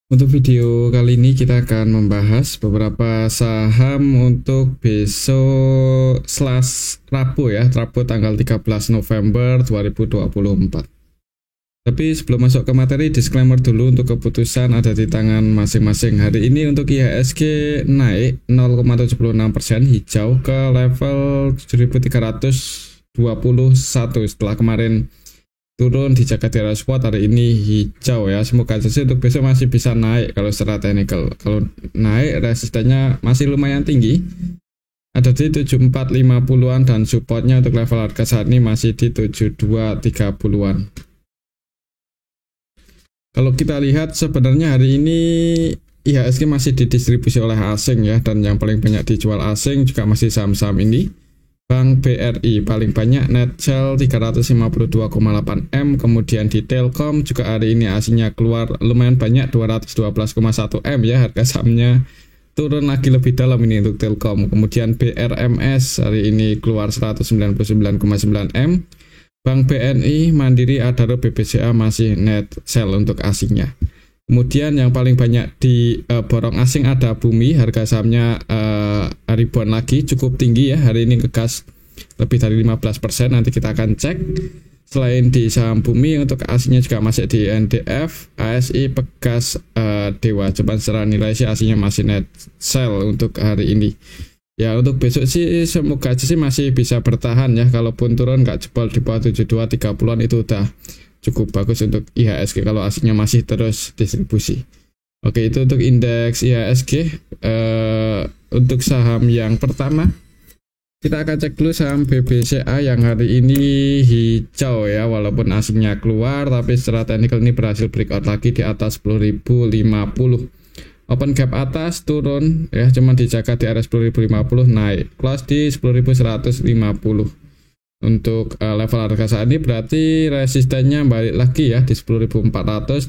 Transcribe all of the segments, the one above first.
Untuk video kali ini kita akan membahas beberapa saham untuk besok Rabu ya, Rabu tanggal 13 November 2024. Tapi sebelum masuk ke materi, disclaimer dulu untuk keputusan ada di tangan masing-masing. Hari ini untuk IHSG naik 0,76% hijau ke level 7.321 setelah kemarin turun di jaga di area support. Hari ini hijau ya, semoga saja untuk besok masih bisa naik kalau secara technical. Kalau naik resistennya masih lumayan tinggi, ada di 7450-an dan supportnya untuk level harga saat ini masih di 7230-an. Kalau kita lihat sebenarnya hari ini IHSG masih didistribusi oleh asing ya, dan yang paling banyak dijual asing juga masih saham-saham ini. Bank BRI paling banyak net sell 352,8 M, kemudian di Telkom juga hari ini aslinya keluar lumayan banyak 212,1 M ya, harga sahamnya turun lagi lebih dalam ini untuk Telkom. Kemudian BRMS hari ini keluar 199,9 M. Bank BNI, Mandiri, Adaro, BBCA masih net sell untuk asingnya. Kemudian yang paling banyak di borong asing ada Bumi, harga sahamnya ribuan lagi, cukup tinggi ya, hari ini ngegas lebih dari 15%, nanti kita akan cek. Selain di saham Bumi, untuk asingnya juga masih di NDF, ASI, Pegas, Dewa, cuman secara nilai sih aslinya masih net sell untuk hari ini. Ya untuk besok sih semoga aja sih masih bisa bertahan ya, kalaupun turun nggak jebol di bawah 7230-an itu udah cukup bagus untuk IHSG kalau aslinya masih terus distribusi. Oke, itu untuk indeks IHSG. Untuk saham yang pertama kita akan cek dulu saham BBCA yang hari ini hijau ya, walaupun aslinya keluar tapi secara teknikal ini berhasil breakout lagi di atas 10.050. Open gap atas turun ya, cuman dijaga di area 10.050, naik close di 10.150. Untuk level harga saat ini berarti resistennya balik lagi ya di 10.400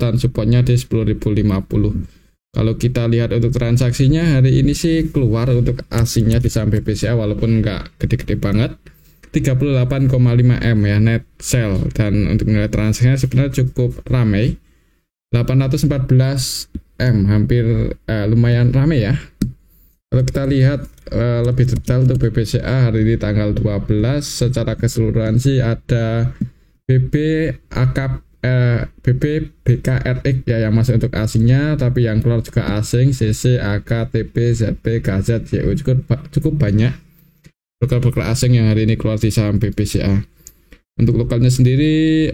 dan supportnya di 10.050. Kalau kita lihat untuk transaksinya hari ini sih keluar untuk asingnya di saham BBCA walaupun nggak gede-gede banget, 38,5 M ya net sell, dan untuk nilai transaksinya sebenarnya cukup ramai, 814 M, hampir lumayan ramai ya. Kalau kita lihat lebih detail untuk BBCA hari ini tanggal 12, secara keseluruhan sih ada BB, AKAP, BB, BKRX ya yang masuk untuk asingnya, tapi yang keluar juga asing, CC, AK, TP, ZP, KZ, YU, cukup banyak broker-broker asing yang hari ini keluar di saham BBCA. Untuk lokalnya sendiri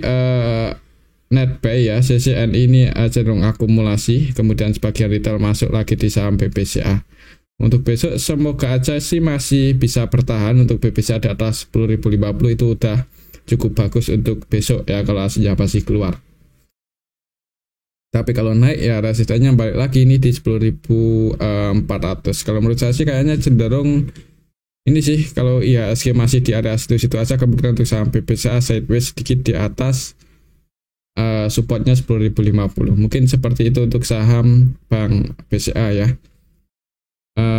net buy ya, CCN ini cenderung akumulasi, kemudian sebagian retail masuk lagi di saham BBCA. Untuk besok semoga aja sih masih bisa bertahan, untuk BBCA di atas 10.050 itu udah cukup bagus untuk besok ya kalau aslinya masih keluar. Tapi kalau naik ya resistennya balik lagi ini di 10.400. Kalau menurut saya sih kayaknya cenderung ini sih, kalau IHSG masih di area situ-situ aja, kemudian untuk saham BBCA sideways sedikit di atas supportnya 10.050. Mungkin seperti itu untuk saham Bank BCA ya.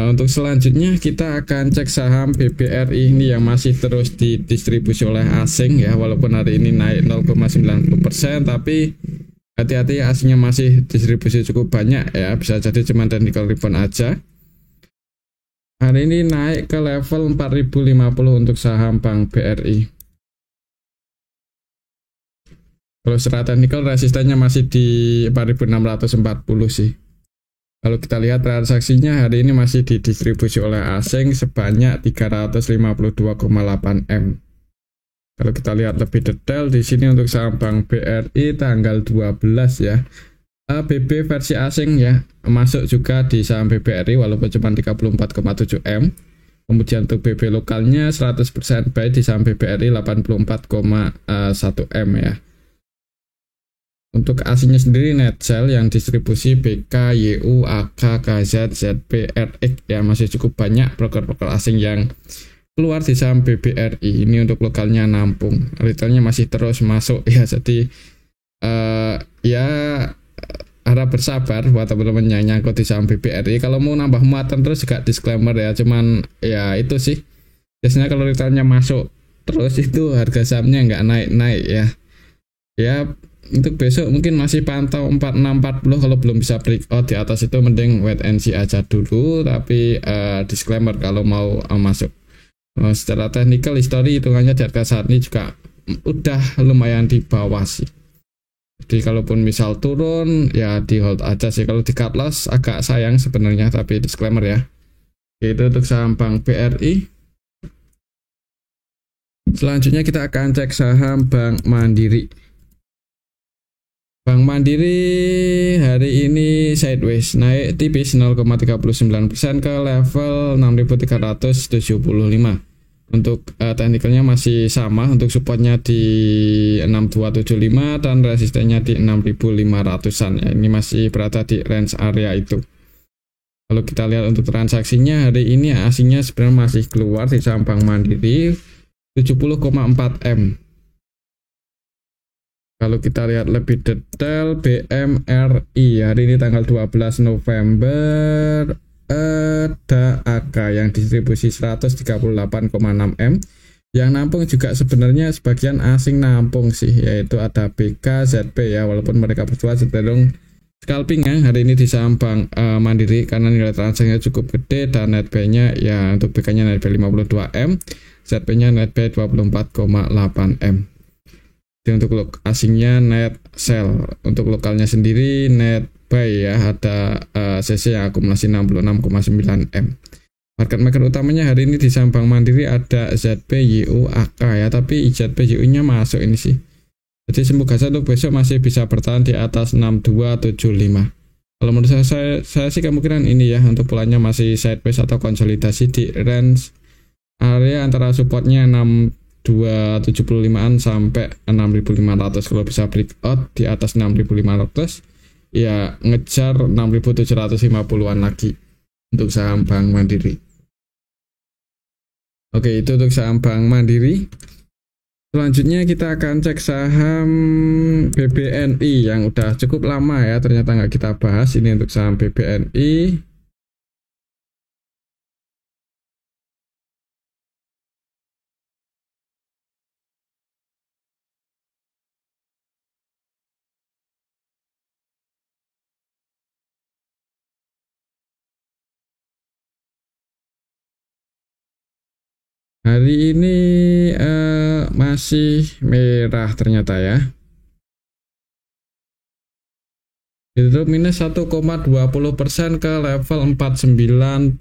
Untuk selanjutnya kita akan cek saham BBRI ini yang masih terus didistribusi oleh asing ya, walaupun hari ini naik 0,90%, tapi hati-hati asingnya masih distribusi cukup banyak ya, bisa jadi cuma technical rebound aja. Hari ini naik ke level 4.050 untuk saham Bank BRI. Kalau secara teknikal resistennya masih di 4.640 sih. Kalau kita lihat transaksinya hari ini masih didistribusi oleh asing sebanyak 352,8 M. Kalau kita lihat lebih detail di sini untuk saham Bank BRI tanggal 12 ya. BB versi asing ya masuk juga di saham BBRI walaupun cuma 34,7 M. Kemudian untuk BB lokalnya 100% buy di saham BBRI 84,1 M ya. Untuk asingnya sendiri net sell yang distribusi BK, YU, AK, KZ, ZP, RX ya, masih cukup banyak broker-broker asing yang keluar di saham BBRI. Ini untuk lokalnya nampung, retailnya masih terus masuk ya, jadi ya harap bersabar buat teman-teman yang nyangkut di saham BBRI. Kalau mau nambah muatan terus juga disclaimer ya, cuman ya itu sih biasanya kalau retailnya masuk terus itu harga sahamnya nggak naik-naik ya. Ya untuk besok mungkin masih pantau 4640, kalau belum bisa breakout di atas itu mending wait and see aja dulu, tapi disclaimer kalau mau masuk. Secara technical history hitungannya di harga saat ini juga udah lumayan di bawah sih. Jadi kalaupun misal turun ya di hold aja sih, kalau di cut loss agak sayang sebenarnya, tapi disclaimer ya. Itu untuk saham Bank BRI. Selanjutnya kita akan cek saham Bank Mandiri. Bank Mandiri hari ini sideways, naik tipis 0,39% ke level 6.375. Untuk teknikalnya masih sama, untuk supportnya di 6275 dan resistennya di 6500-an ya. Ini masih berada di range area itu. Kalau kita lihat untuk transaksinya hari ini asingnya sebenarnya masih keluar di saham Bank Mandiri 70,4 M. Kalau kita lihat lebih detail BMRI hari ini tanggal 12 November ada AK yang distribusi 138,6 M. Yang nampung juga sebenarnya sebagian asing nampung sih, yaitu ada BK, ZP ya, walaupun mereka berdua cenderung scalping ya hari ini di saham Bank Mandiri karena nilai transaksinya cukup gede dan net buy-nya ya, untuk BK-nya net buy 52 M, ZP-nya net buy 24,8 M. Untuk asingnya net sell, untuk lokalnya sendiri net buy ya, ada CC yang akumulasi 66,9 M. Market maker utamanya hari ini di saham Bank Mandiri ada ZP, YU, AK ya, tapi ZP, YU-nya masuk ini sih. Jadi semoga saja untuk besok masih bisa bertahan di atas 6275. Kalau menurut saya sih kemungkinan ini ya, untuk polanya masih sideways atau konsolidasi di range area antara supportnya 6275-an sampai 6500. Kalau bisa breakout di atas 6500 ya ngejar 6750-an lagi untuk saham Bank Mandiri. Oke, itu untuk saham Bank Mandiri. Selanjutnya kita akan cek saham BBNI yang udah cukup lama ya ternyata nggak kita bahas. Ini untuk saham BBNI. Hari ini masih merah ternyata ya. Ditutup minus 1,20% ke level 4930.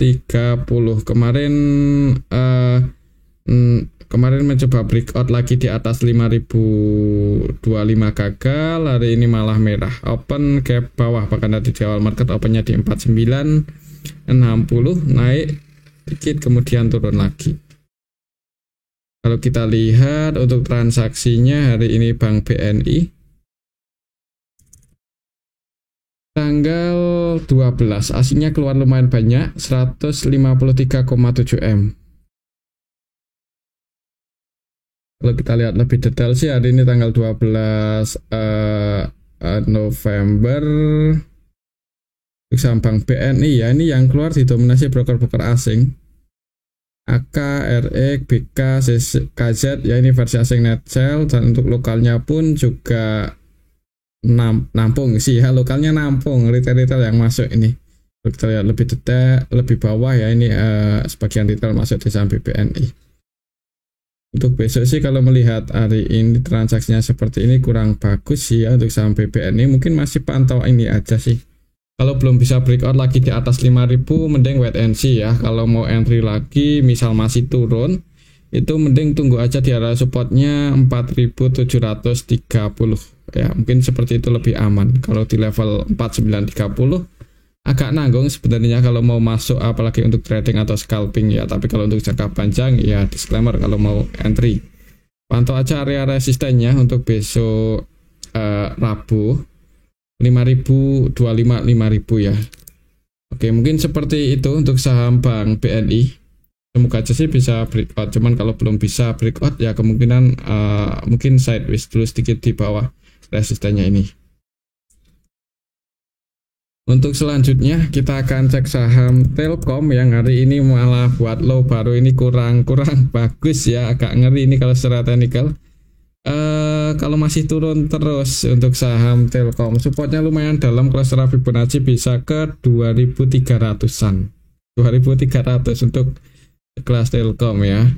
Kemarin mencoba breakout lagi di atas 5025 gagal. Hari ini malah merah. Open gap bawah, bahkan tadi di awal market opennya di 4960, naik dikit kemudian turun lagi. Kalau kita lihat untuk transaksinya hari ini Bank BNI tanggal 12 asingnya keluar lumayan banyak 153,7 M. Kalau kita lihat lebih detail sih hari ini tanggal 12 November untuk saham Bank BNI ya, ini yang keluar didominasi broker-broker asing. AK, RX, BK, KZ ya, ini versi asing net sell, dan untuk lokalnya pun juga nampung sih ya, lokalnya nampung retail-retail yang masuk ini. Kalau kita lihat lebih detail lebih bawah ya, ini sebagian retail masuk di saham BBNI. Untuk besok sih kalau melihat hari ini transaksinya seperti ini kurang bagus sih ya untuk saham BBNI, mungkin masih pantau ini aja sih. Kalau belum bisa breakout lagi di atas 5000 mending wait and see ya. Kalau mau entry lagi misal masih turun itu mending tunggu aja di area supportnya 4730 ya, mungkin seperti itu lebih aman. Kalau di level 4930 agak nanggung sebenarnya kalau mau masuk, apalagi untuk trading atau scalping ya, tapi kalau untuk jangka panjang ya disclaimer kalau mau entry. Pantau aja area resistennya untuk besok Rabu 5025 5000 ya. Oke, mungkin seperti itu untuk saham Bank BNI. Semoga aja sih bisa breakout, cuman kalau belum bisa breakout ya kemungkinan mungkin sideways dulu sedikit di bawah resistennya ini. Untuk selanjutnya kita akan cek saham Telkom yang hari ini malah buat low baru ini kurang bagus ya, agak ngeri ini kalau secara teknikal. Kalau masih turun terus untuk saham Telkom, supportnya lumayan dalam. Kalau secara Fibonacci bisa ke 2300-an, 2300 untuk kelas Telkom ya.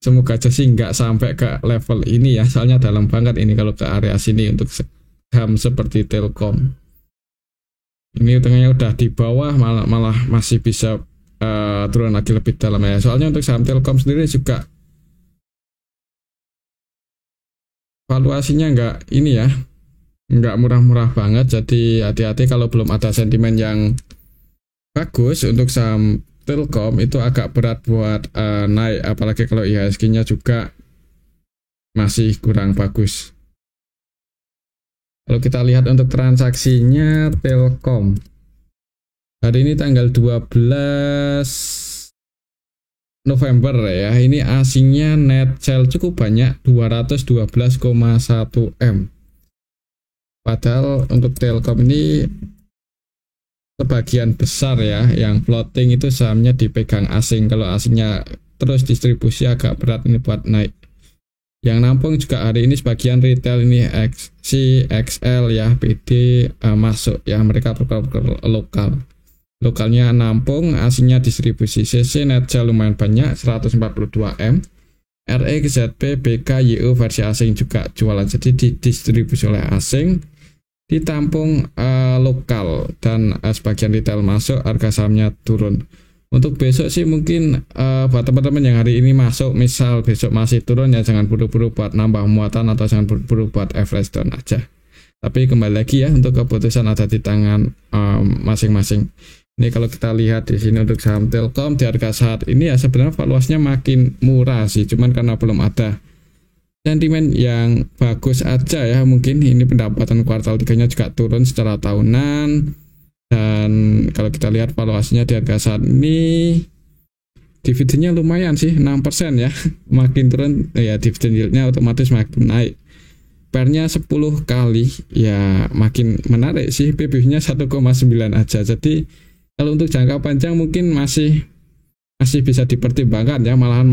Semoga aja sih nggak sampai ke level ini ya, soalnya dalam banget ini kalau ke area sini untuk saham seperti Telkom. Ini tengahnya udah di bawah, malah masih bisa turun lagi lebih dalam ya. Soalnya untuk saham Telkom sendiri juga valuasinya nggak ini ya, nggak murah-murah banget. Jadi hati-hati kalau belum ada sentimen yang bagus untuk saham Telkom, itu agak berat buat naik, apalagi kalau IHSG-nya juga masih kurang bagus. Kalau kita lihat untuk transaksinya Telkom hari ini tanggal 12 November ya, ini asingnya net sell cukup banyak, 212,1 M. Padahal untuk Telkom ini sebagian besar ya yang floating itu sahamnya dipegang asing. Kalau asingnya terus distribusi agak berat ini buat naik. Yang nampung juga hari ini sebagian retail ini XC, XL ya, PD masuk ya, mereka bergerak lokal. Lokalnya nampung, asingnya distribusi. CC net sell lumayan banyak, 142 M. RE, ZP, BK, YU versi asing juga jualan, jadi didistribusi oleh asing, ditampung lokal, dan sebagian retail masuk, harga sahamnya turun. Untuk besok sih mungkin buat teman-teman yang hari ini masuk, misal besok masih turun ya, jangan buru-buru buat nambah muatan atau jangan buru-buru buat average down aja. Tapi kembali lagi ya, untuk keputusan ada di tangan masing-masing. Ini kalau kita lihat di sini untuk saham Telkom di harga saat ini ya sebenarnya valuasinya makin murah sih, cuman karena belum ada sentimen yang bagus aja ya. Mungkin ini pendapatan kuartal 3-nya juga turun secara tahunan, dan kalau kita lihat valuasinya di harga saat ini dividennya lumayan sih, 6% ya. Makin turun ya dividen yieldnya otomatis makin naik. Pernya 10 kali ya, makin menarik sih. PB-nya 1,9 aja. Jadi kalau untuk jangka panjang mungkin masih bisa dipertimbangkan ya, malah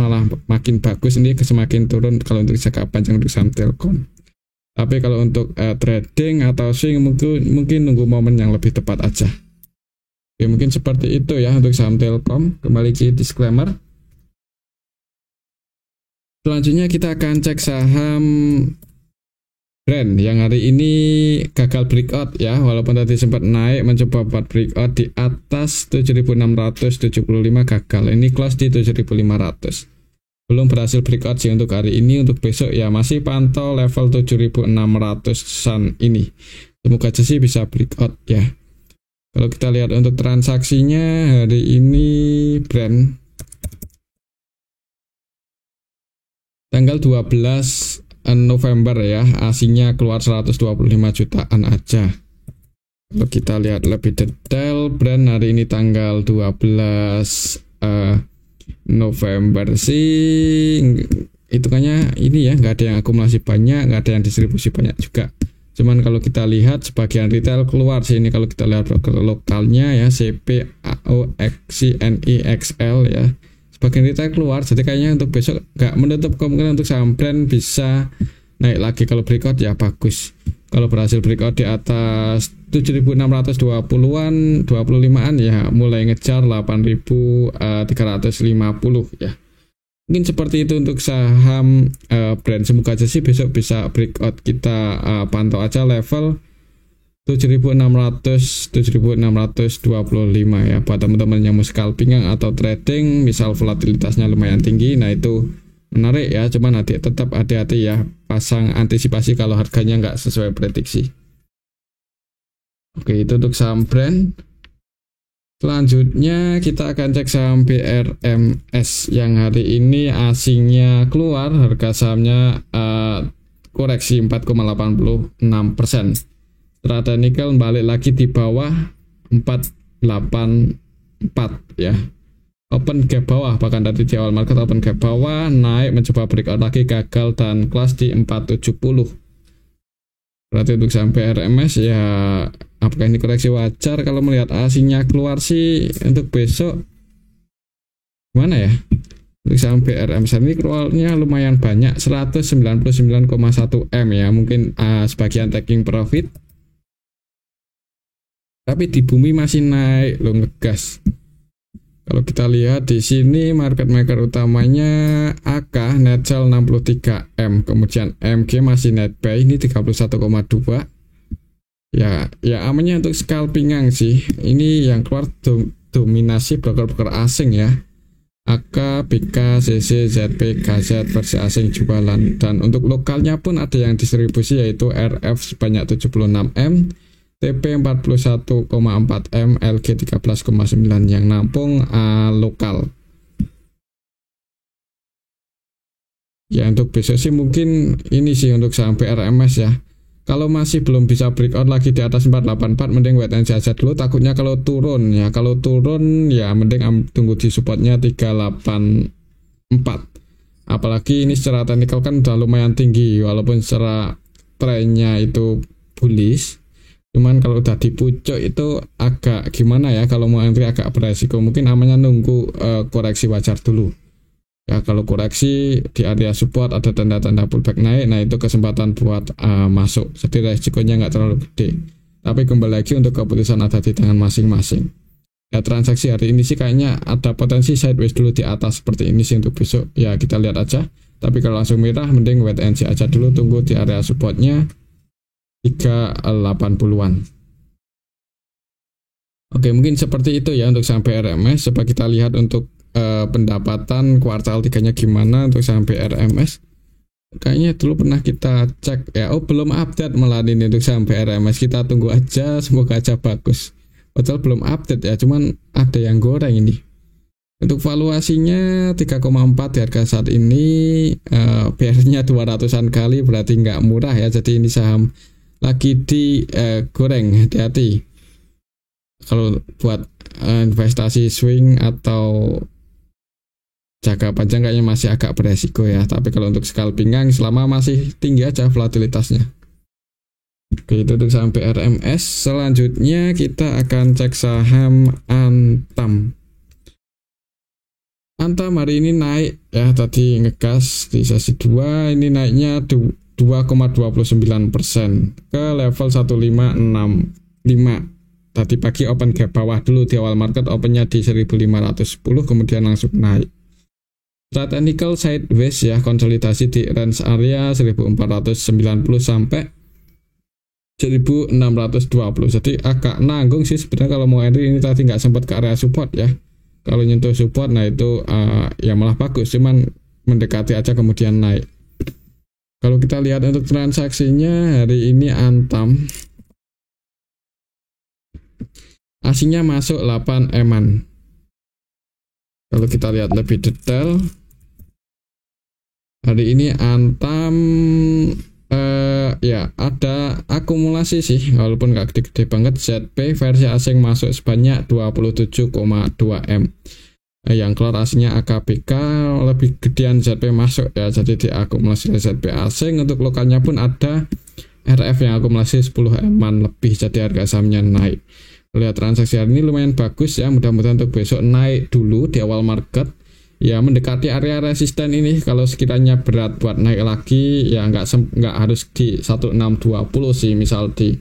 makin bagus ini semakin turun kalau untuk jangka panjang untuk saham Telkom. Tapi kalau untuk trading atau swing mungkin nunggu momen yang lebih tepat aja. Oke, mungkin seperti itu ya untuk saham Telkom. Kembali ke disclaimer. Selanjutnya kita akan cek saham Brand yang hari ini gagal breakout ya, walaupun tadi sempat naik mencoba buat breakout di atas 7.675 gagal. Ini close di 7.500. Belum berhasil breakout sih untuk hari ini. Untuk besok ya masih pantau level 7.600-an ini. Semoga aja sih bisa breakout ya. Kalau kita lihat untuk transaksinya hari ini Brand tanggal 12 November ya, asingnya keluar 125 jutaan aja. Kalau kita lihat lebih detail, Brand hari ini tanggal 12 November sih hitungannya ini ya, nggak ada yang akumulasi banyak, nggak ada yang distribusi banyak juga. Cuman kalau kita lihat sebagian retail keluar sih ini. Kalau kita lihat broker lokalnya ya, CP, AO, XC, NI, XL ya, sebagian retail keluar. Jadi kayaknya untuk besok nggak menutup kemungkinan untuk saham Brand bisa naik lagi. Kalau breakout ya bagus. Kalau berhasil breakout di atas 7.620-an, 25-an ya, mulai ngejar 8.350 ya. Mungkin seperti itu untuk saham Brand. Semoga aja sih besok bisa breakout. Kita pantau aja level 7.600, 7.625 ya. Buat teman-teman yang mau scalping atau trading, misal volatilitasnya lumayan tinggi, nah itu menarik ya. Cuman tetap hati-hati ya, pasang antisipasi kalau harganya nggak sesuai prediksi. Oke, itu untuk saham Brand. Selanjutnya kita akan cek saham BRMS yang hari ini asingnya keluar, harga sahamnya koreksi 4,86%. Strata nikel balik lagi di bawah 484 ya. Open gap bawah, bahkan dari di awal market open gap bawah, naik mencoba breakout lagi, gagal dan close di 470. Berarti untuk sampai RMS ya, apakah ini koreksi wajar? Kalau melihat asingnya keluar sih untuk besok gimana ya, Untuk saham BRMS ini keluarnya lumayan banyak, 199,1 M ya, mungkin sebagian taking profit. Tapi di bumi masih naik loh, ngegas. Kalau kita lihat di sini market maker utamanya AK net sell 63 M, kemudian MG masih net buy ini 31,2. Ya amannya untuk scalpingan sih. Ini yang keluar dominasi broker-broker asing ya. AK, BK, CC, ZP, KZ versi asing jualan. Dan untuk lokalnya pun ada yang distribusi yaitu RF sebanyak 76 M, TP 41,4 M, LG 13,9 yang nampung lokal. Ya untuk besok sih mungkin ini sih untuk saham BRMS ya. Kalau masih belum bisa breakout lagi di atas 484, mending wait and see aja dulu. Takutnya kalau turun ya, mending tunggu di supportnya 384. Apalagi ini secara teknikal kan udah lumayan tinggi, walaupun secara trennya itu bullish. Cuman kalau udah di pucuk itu agak gimana ya, kalau mau entry agak beresiko. Mungkin namanya nunggu koreksi wajar dulu. Ya kalau koreksi di area support ada tanda-tanda pullback naik, nah itu kesempatan buat masuk. Jadi resikonya nggak terlalu gede. Tapi kembali lagi untuk keputusan ada di tangan masing-masing. Ya transaksi hari ini sih kayaknya ada potensi sideways dulu di atas seperti ini sih untuk besok. Ya kita lihat aja. Tapi kalau langsung merah mending wait and see aja dulu, tunggu di area supportnya 380-an. Oke, mungkin seperti itu ya untuk saham BRMS. Coba kita lihat untuk pendapatan kuartal 3-nya gimana untuk saham BRMS. Kayaknya dulu pernah kita cek ya. Oh belum update malah ini untuk saham BRMS. Kita tunggu aja, semoga aja bagus. Padahal belum update ya, cuman ada yang goreng ini. Untuk valuasinya 3,4 di harga saat ini, PR-nya 200-an kali, berarti nggak murah ya. Jadi ini saham lagi di goreng, hati-hati. Kalau buat investasi swing atau jangka panjang kayaknya masih agak beresiko ya. Tapi kalau untuk scalpingan selama masih tinggi aja volatilitasnya. Oke, itu untuk saham BRMS. Selanjutnya kita akan cek saham Antam. Antam hari ini naik ya, tadi ngegas di sesi 2, ini naiknya 2,29% ke level 1565. Tadi pagi open gap bawah dulu di awal market, opennya di 1510, kemudian langsung naik. Chart technical sideways ya, konsolidasi di range area 1490 sampai 1620. Jadi agak nanggung sih sebenarnya kalau mau entry ini, tadi nggak sempat ke area support ya. Kalau nyentuh support, nah itu ya malah bagus, cuman mendekati aja kemudian naik. Kalau kita lihat untuk transaksinya hari ini Antam aslinya masuk 8 eman. Kalau kita lihat lebih detail, hari ini Antam ya ada akumulasi sih, walaupun nggak gede-gede banget. ZP versi asing masuk sebanyak 27,2 M. Yang keluar aslinya AKBK, lebih gedean ZP masuk ya, jadi diakumulasi ZP asing. Untuk lokalnya pun ada RF yang akumulasi 10 eman lebih, jadi harga sahamnya naik. Lihat transaksi hari ini lumayan bagus ya, mudah-mudahan untuk besok naik dulu di awal market ya, mendekati area resisten ini. Kalau sekiranya berat buat naik lagi ya nggak harus di 1620 sih, misal di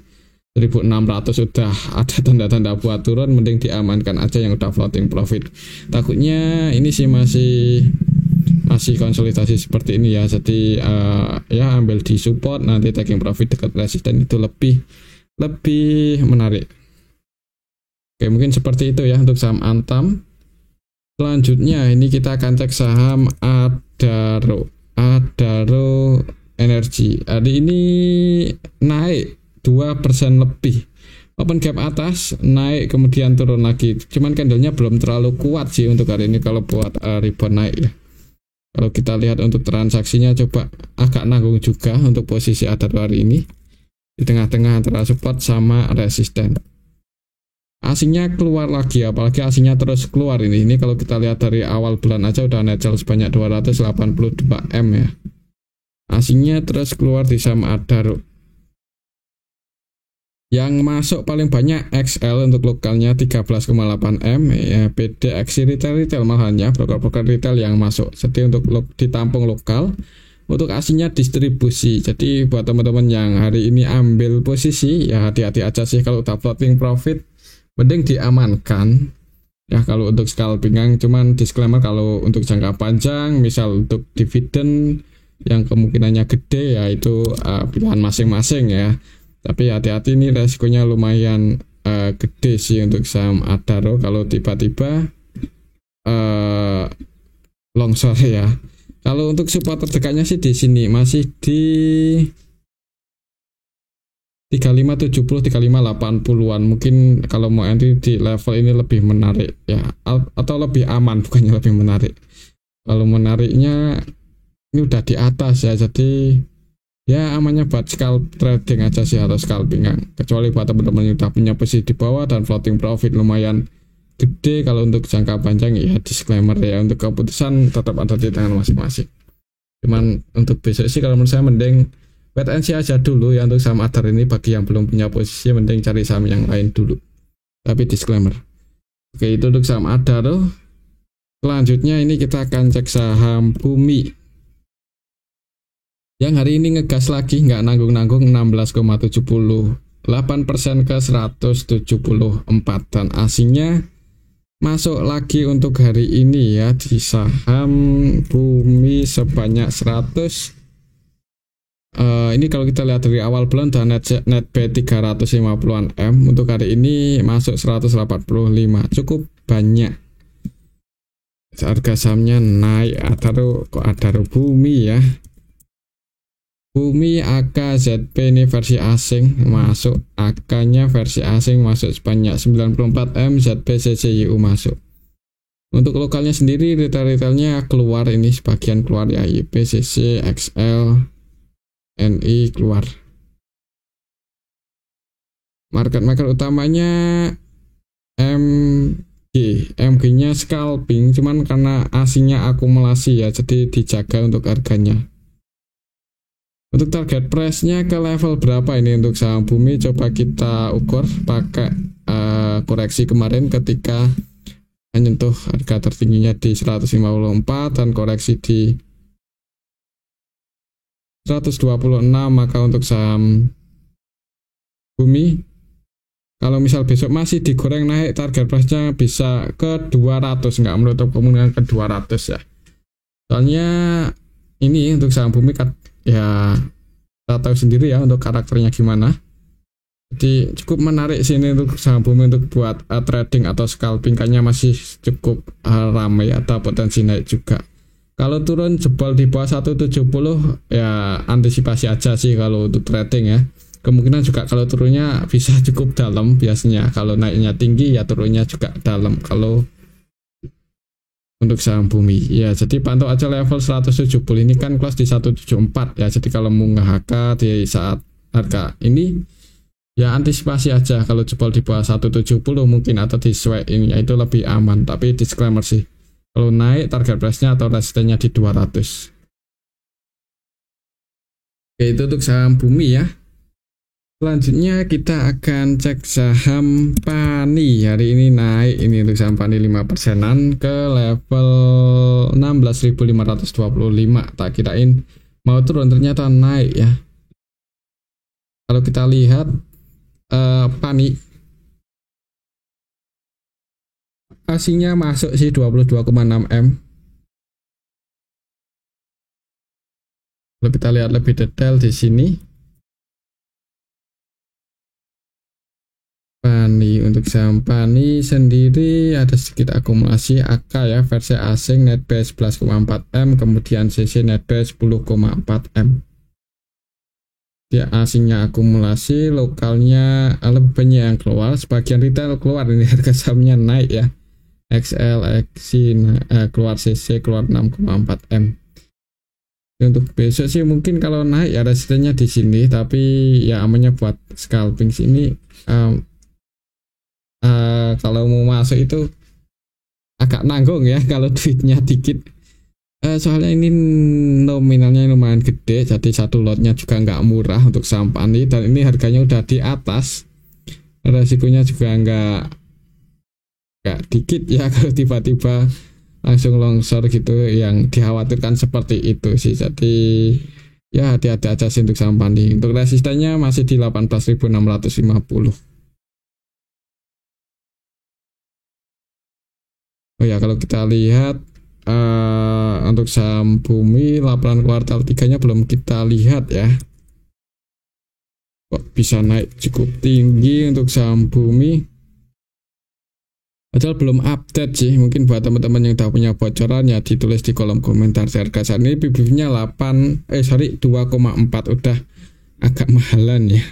1600 sudah ada tanda-tanda buat turun, mending diamankan aja yang udah floating profit. Takutnya ini sih masih konsolidasi seperti ini ya, jadi ya ambil di support, nanti taking profit dekat resisten itu lebih menarik. Oke, mungkin seperti itu ya untuk saham Antam. Selanjutnya ini kita akan cek saham Adaro Energy. Hari ini naik 2% lebih. Open gap atas, naik kemudian turun lagi. Cuman candlenya belum terlalu kuat sih untuk hari ini kalau buat rebound naik ya. Kalau kita lihat untuk transaksinya, coba agak nanggung juga untuk posisi Adaro hari ini. Di tengah-tengah antara support sama resisten. Asingnya keluar lagi, apalagi asingnya terus keluar ini. Ini kalau kita lihat dari awal bulan aja udah net sell sebanyak 282 M ya. Asingnya terus keluar di saham Adaro. Yang masuk paling banyak XL untuk lokalnya 13,8 M, ya, PDX retail malahan ya, broker-broker retail yang masuk. Jadi untuk ditampung lokal, untuk aslinya distribusi. Jadi buat teman-teman yang hari ini ambil posisi, ya hati-hati aja sih kalau udah floating profit, mending diamankan. Ya kalau untuk scalping, cuman disclaimer kalau untuk jangka panjang, misal untuk dividen yang kemungkinannya gede, ya itu pilihan masing-masing ya. Tapi hati-hati, ini resikonya lumayan gede sih untuk saham Adaro kalau tiba-tiba longsor ya. Kalau untuk support terdekatnya sih di sini masih di 3570 3580-an. Mungkin kalau mau entry di level ini lebih menarik ya, atau lebih aman, bukannya lebih menarik. Kalau menariknya ini udah di atas ya, jadi ya amannya buat scalp trading aja sih atau scalping, kecuali buat teman-teman yang udah punya posisi di bawah dan floating profit lumayan gede. Kalau untuk jangka panjang ya disclaimer ya, untuk keputusan tetap ada di tangan masing-masing. Cuman untuk besok sih kalau menurut saya mending wait and see aja dulu ya untuk saham Adaro ini. Bagi yang belum punya posisi mending cari saham yang lain dulu, tapi disclaimer. Oke, itu untuk saham Adaro. Selanjutnya ini kita akan cek saham Bumi yang hari ini ngegas lagi, nggak nanggung-nanggung, 16,78% ke 174, dan asingnya masuk lagi untuk hari ini ya di saham Bumi sebanyak 100. Ini kalau kita lihat dari awal bulan dan net B 350-an M, untuk hari ini masuk 185, cukup banyak. Harga sahamnya naik. Adaro Bumi ya. Bumi AKZP ini versi asing masuk, AK-nya versi asing masuk sebanyak 94 M, ZP CCYU masuk. Untuk lokalnya sendiri retailnya keluar, ini sebagian keluar ya, YPCC, XL, NI keluar. Market maker utamanya MG-nya scalping, cuman karena asingnya akumulasi ya, jadi dijaga untuk harganya. Untuk target price-nya ke level berapa ini untuk saham Bumi? Coba kita ukur pakai koreksi kemarin ketika menyentuh harga tertingginya di 154 dan koreksi di 126. Maka untuk saham Bumi, kalau misal besok masih digoreng naik, target price-nya bisa ke 200, nggak menutup kemungkinan ke 200 ya. Soalnya ini untuk saham Bumi ya kita tahu sendiri ya untuk karakternya gimana. Jadi cukup menarik sini untuk saham Bumi untuk buat trading atau scalping, kayaknya masih cukup ramai atau potensi naik juga. Kalau turun jebol di bawah 170 ya antisipasi aja sih kalau untuk trading ya. Kemungkinan juga kalau turunnya bisa cukup dalam biasanya. Kalau naiknya tinggi ya turunnya juga dalam kalau untuk saham Bumi ya. Jadi pantau aja level 170, ini kan close di 174 ya. Jadi kalau mau nge-HK di saat harga ini ya antisipasi aja, kalau jebol di bawah 170 mungkin atau di swing ini ya, itu lebih aman. Tapi disclaimer sih, kalau naik target price-nya atau resistennya di 200. Oke, itu untuk saham Bumi ya. Selanjutnya kita akan cek saham Pani. Hari ini naik ini untuk saham Pani 5%-an ke level 16.525. Tak kirain mau turun, ternyata naik ya. Kalau kita lihat Pani asingnya masuk sih 22,6 M. Kalau kita lihat lebih detail di sini, Pani, untuk saham Pani sendiri ada sedikit akumulasi AK ya, versi asing net B 11,4 M, kemudian CC net B 10,4 M. Dia asingnya akumulasi, lokalnya lebih banyak yang keluar, sebagian retail keluar, ini harga sahamnya naik ya. XL, XC keluar, CC keluar 6,4 M. Untuk besok sih mungkin kalau naik ya resistennya di sini, tapi ya amannya buat scalping sini. Kalau mau masuk itu agak nanggung ya kalau duitnya dikit. Soalnya ini nominalnya lumayan gede, jadi satu lotnya juga nggak murah untuk saham Pani, dan ini harganya udah di atas resikonya juga nggak dikit ya kalau tiba-tiba langsung longsor gitu, yang dikhawatirkan seperti itu sih. Jadi ya hati-hati aja sih untuk saham Pandi. Untuk resistennya masih di 18.650. Oh ya, kalau kita lihat untuk saham Bumi laporan kuartal 3-nya belum kita lihat ya. Kok bisa naik cukup tinggi untuk saham Bumi? Padahal belum update sih. Mungkin buat teman-teman yang udah punya bocoran ya ditulis di kolom komentar. Harga saat ini PBV-nya 2,4, udah agak mahalan ya.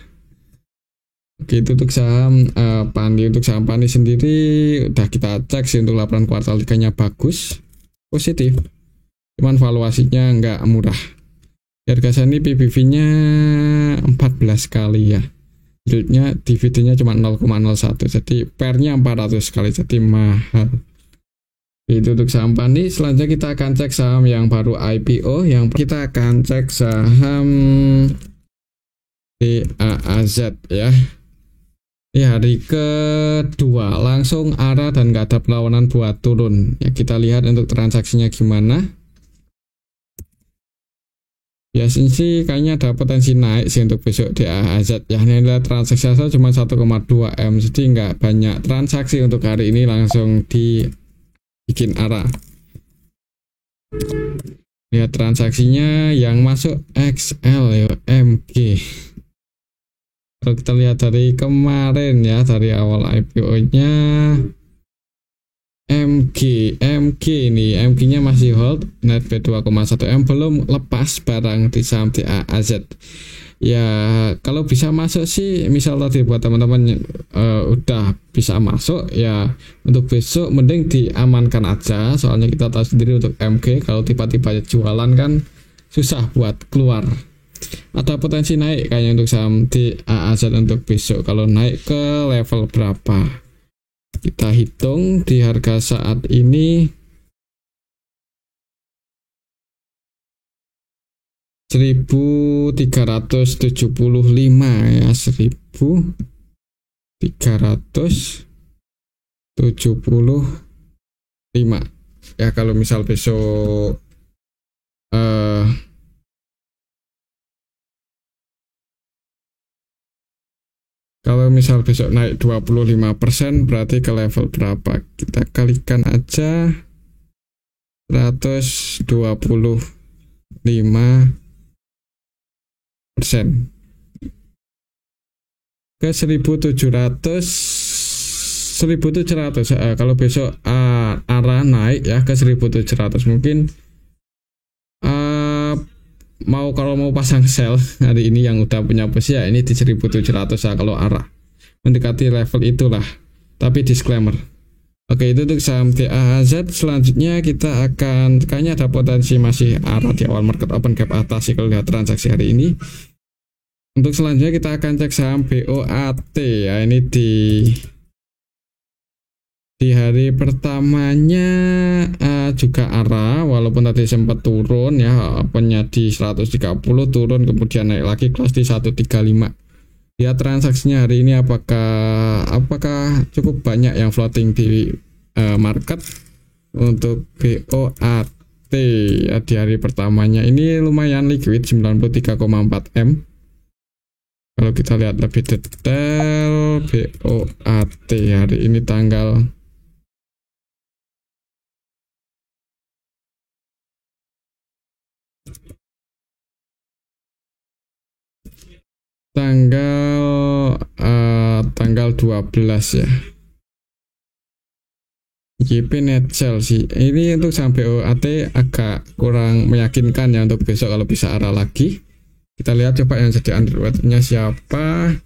Oke, itu untuk saham Pandi. Untuk saham Pandi sendiri udah kita cek sih, untuk laporan kuartal 3-nya bagus, positif. Cuman valuasinya nggak murah. Harga saat ini PBV-nya 14 kali ya. Yieldnya dividennya cuma 0,01, jadi pernya 400 kali, jadi mahal. Itu untuk saham Pandi. Selanjutnya kita akan cek saham yang baru IPO. Yang kita akan cek saham DAAZ ya. Di hari kedua langsung arah dan nggak ada perlawanan buat turun ya. Kita lihat untuk transaksinya gimana. Biasanya sih kayaknya ada potensi naik sih untuk besok di DAAZ ya. Nilai transaksi asal cuma 1,2 M, jadi nggak banyak transaksi untuk hari ini, langsung dibikin arah. Lihat transaksinya yang masuk XL ya, MG. Kalau kita lihat dari kemarin ya, dari awal IPO-nya MG nih, MG-nya masih hold, net B 2,1 M, belum lepas barang di saham DAAZ. Ya kalau bisa masuk sih, misal tadi buat teman-teman udah bisa masuk ya, untuk besok mending diamankan aja, soalnya kita tahu sendiri untuk MG kalau tiba-tiba jualan kan susah buat keluar. Ada potensi naik kayaknya untuk saham DAAZ untuk besok. Kalau naik ke level berapa? Kita hitung di harga saat ini 1375 ya, 1375 ya. Kalau misal besok kalau misal besok naik 25%, berarti ke level berapa? Kita kalikan aja 125% ke 1700. Kalau besok arah naik ya ke 1700, mungkin kalau mau pasang sell hari ini yang udah punya posisi ya, ini di 1700 ya kalau arah mendekati level itulah. Tapi disclaimer. Oke, itu untuk saham DAAZ. Selanjutnya kita akan, kayaknya ada potensi masih arah di awal market open gap atas sih kalau lihat transaksi hari ini. Untuk selanjutnya kita akan cek saham BOAT ya. Ini di hari pertamanya juga arah, walaupun tadi sempat turun ya, opennya di 130, turun kemudian naik lagi close di 135. Lihat transaksinya hari ini apakah cukup banyak yang floating di market. Untuk BOAT ya, di hari pertamanya ini lumayan liquid, 93,4 M. Kalau kita lihat lebih detail BOAT hari ini tanggal 12 ya. YP net sell sih. Ini untuk saham BOAT agak kurang meyakinkan ya untuk besok kalau bisa arah lagi. Kita lihat coba yang jadi underweight-nya siapa.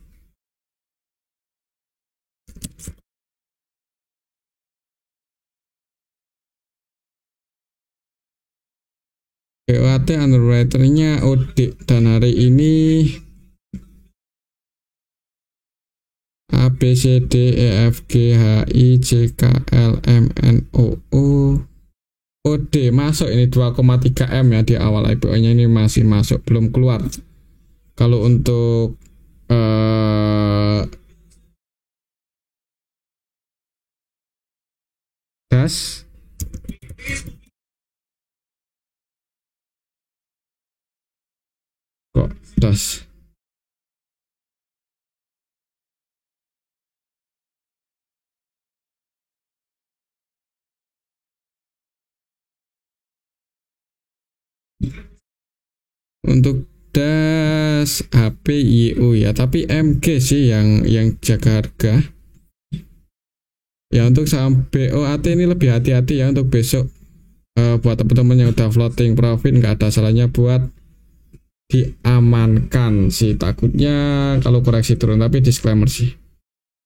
BOAT underwriter-nya Odik, dan hari ini A B C D E F G H I J K L M N O O. OD masuk ini 2,3 M ya, di awal IPO-nya ini masih masuk, belum keluar. Kalau untuk das. Kok das? Untuk das HPIO ya, tapi MG sih yang jaga harga. Ya untuk saham BOAT ini lebih hati-hati ya untuk besok. Buat teman-teman yang udah floating profit nggak ada salahnya buat diamankan sih, takutnya kalau koreksi turun, tapi disclaimer sih.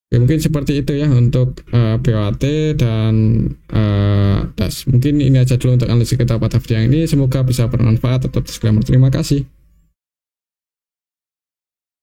Oke, mungkin seperti itu ya untuk BOAT dan das. Mungkin ini aja dulu untuk analisis kita pada video yang ini, semoga bisa bermanfaat. Tetap disclaimer, terima kasih.